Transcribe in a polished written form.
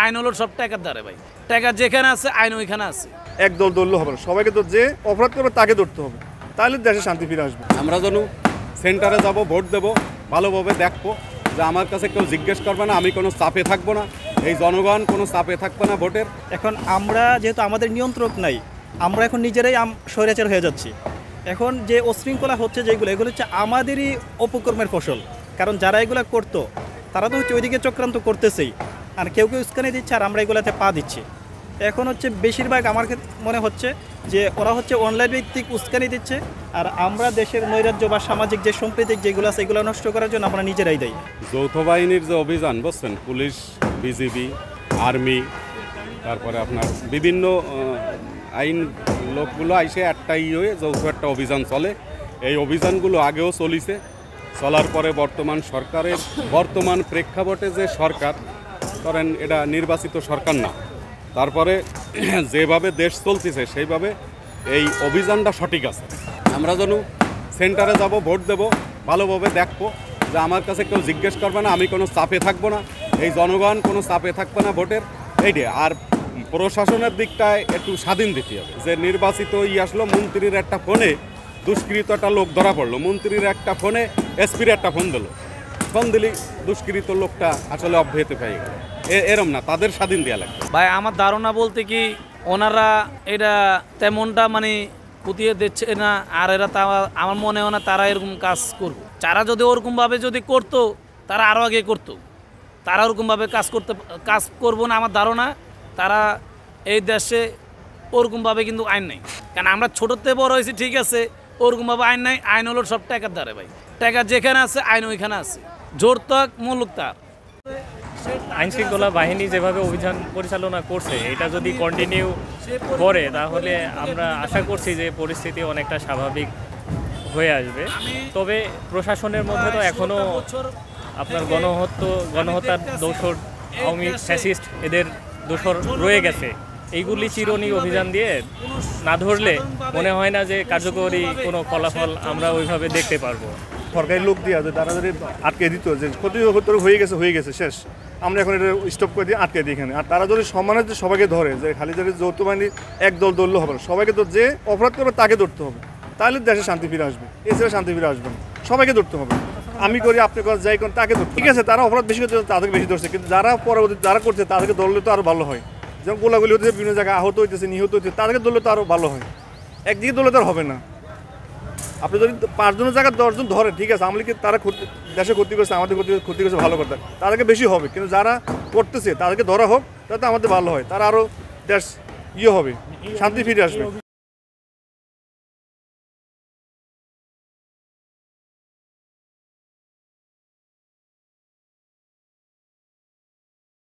আইন হলো সব টাকার দ্বারে ভাই। টাকা যেখানে আছে আইন ওইখানে আছে। এক দল ধরলে হবে না, সবাইকে তো যে অপরাধ করবে তাকে ধরতে হবে, তাহলে দেশে শান্তি ফিরে আসবে। আমরা যেন সেন্টারে যাব, ভোট দেব, ভালোভাবে দেখবো যে আমার কাছে কেউ জিজ্ঞেস করবে না, আমি কোনো চাপে থাকবো না, এই জনগণ কোনো চাপে থাকবে না ভোটের। এখন আমরা যেহেতু আমাদের নিয়ন্ত্রক নাই, আমরা এখন নিজেরাই স্বৈরাচার হয়ে যাচ্ছি। এখন যে অশৃঙ্খলা হচ্ছে এগুলো হচ্ছে আমাদেরই অপকর্মের ফসল। কারণ যারা এগুলো করতো তারা তো হচ্ছে ওইদিকে চক্রান্ত করতেছেই, আর কেউ কেউ উস্কানি দিচ্ছে আর আমরা এগুলাতে পা দিচ্ছি। এখন হচ্ছে বেশিরভাগ আমার মনে হচ্ছে যে ওরা হচ্ছে অনলাইন ভিত্তিক উস্কানি দিচ্ছে, আর আমরা দেশের নৈরাজ্য বা সামাজিক যে সম্প্রীতিক যেগুলো আছে এগুলো নষ্ট করার জন্য আমরা নিজেরাই দেই। যৌথ বাহিনীর যে অভিযান বুঝছেন, পুলিশ, বিজিবি, আর্মি, তারপরে আপনার বিভিন্ন আইন লোকগুলো আইসে একটাই হয়ে যৌথ একটা অভিযান চলে। এই অভিযানগুলো আগেও চলিছে, চলার পরে বর্তমান সরকারের বর্তমান প্রেক্ষাপটে যে সরকার, ধরেন এটা নির্বাচিত সরকার না, তারপরে যেভাবে দেশ চলতেছে সেইভাবে এই অভিযানটা সঠিক আছে। আমরা যেন সেন্টারে যাব, ভোট দেব, ভালোভাবে দেখবো যে আমার কাছে কেউ জিজ্ঞেস করবে না, আমি কোনো চাপে থাকবো না, এই জনগণ কোনো চাপে থাকবে না ভোটের, এইটাই। আর প্রশাসনের দিকটায় একটু স্বাধীন দিতে হবে। যে নির্বাচিত আসলো, মন্ত্রীর একটা ফোনে দুষ্কৃত একটা লোক ধরা পড়লো, মন্ত্রীর একটা ফোনে এসপির একটা ফোন দিলি দুষ্কৃত লোকটা আসলে অব্যাহতি পেয়ে গেল। এরম না, তাদের স্বাধীন দেওয়া লাগবে। ভাই আমার ধারণা বলতে কি, ওনারা এটা তেমনটা মানে পুতিয়ে দিচ্ছে না, আর এরা আমার মনে হয় না তারা এরকম কাজ করবে। তারা যদি ওরকমভাবে যদি করতো তারা আরও আগে করতো, তারা ওরকমভাবে কাজ করবো না। আমার ধারণা তারা এই দেশে ওরকমভাবে কিন্তু আইন নেই, কারণ আমরা ছোটোতে বড় হয়েছি, ঠিক আছে, ওরকমভাবে আইন নাই। আইন হলো সব টাকার দ্বারে ভাই। টাকা যেখানে আছে আইন ওইখানে আছে। জোর তক মুলুক তার। আইনশৃঙ্খলা বাহিনী যেভাবে অভিযান পরিচালনা করছে, এটা যদি কন্টিনিউ করে তাহলে আমরা আশা করছি যে পরিস্থিতি অনেকটা স্বাভাবিক হয়ে আসবে। তবে প্রশাসনের মধ্যে তো এখনও আপনার গণহত্যার দোষর, আওয়ামী ফ্যাসিস্ট এদের দোষর রয়ে গেছে। এইগুলি চিরুনি অভিযান দিয়ে না ধরলে মনে হয় না যে কার্যকরী কোনো ফলাফল আমরা ওইভাবে দেখতে পারবো। সরকারি লোক দিয়ে তারা যদি আটকে দিত যে ক্ষতি হয়ে গেছে শেষ, আমরা এখন এটা স্টপ করে দিয়ে আটকে দিই এখানে। আর তারা যদি সম্মানের যে সবাইকে ধরে, যে খালি যদি যৌথ বাহিনী এক দল ধরলে হবে না, সবাইকে তো যে অপরাধ করবে তাকে ধরতে হবে, তাহলে দেশে শান্তি ফিরে আসবে। এছাড়া শান্তি ফিরে আসবে না, সবাইকে ধরতে হবে। আমি করি, আপনি করেন, যাই করেন, তাকে ধরতে। ঠিক আছে, তারা অপরাধ বেশি করতে তাদেরকে বেশি ধরছে, কিন্তু যারা পরবর্তী যারা করছে তাদেরকে ধরলে তো আরও ভালো হয়। যেমন গোলাগুলি হতেছে, বিভিন্ন জায়গায় আহত হইতেছে, নিহত হইতেছে, তাদেরকে ধরলে তো আরও ভালো হয়। একদিকে ধরলে তো আর হবে না। আপনি যদি 5 জনের জায়গায় 10 জন ধরে, ঠিক আছে, আমলি কি তারা দেশে ক্ষতি করছে, আমাদের ক্ষতি করছে, ভালো কথা, তাদেরকে বেশি হবে। কিন্তু যারা করতেছে তাদেরকে ধরা হোক, তাতে আমাদের ভালো হয়, তারা আরও দেশ হবে, শান্তি ফিরে আসবে।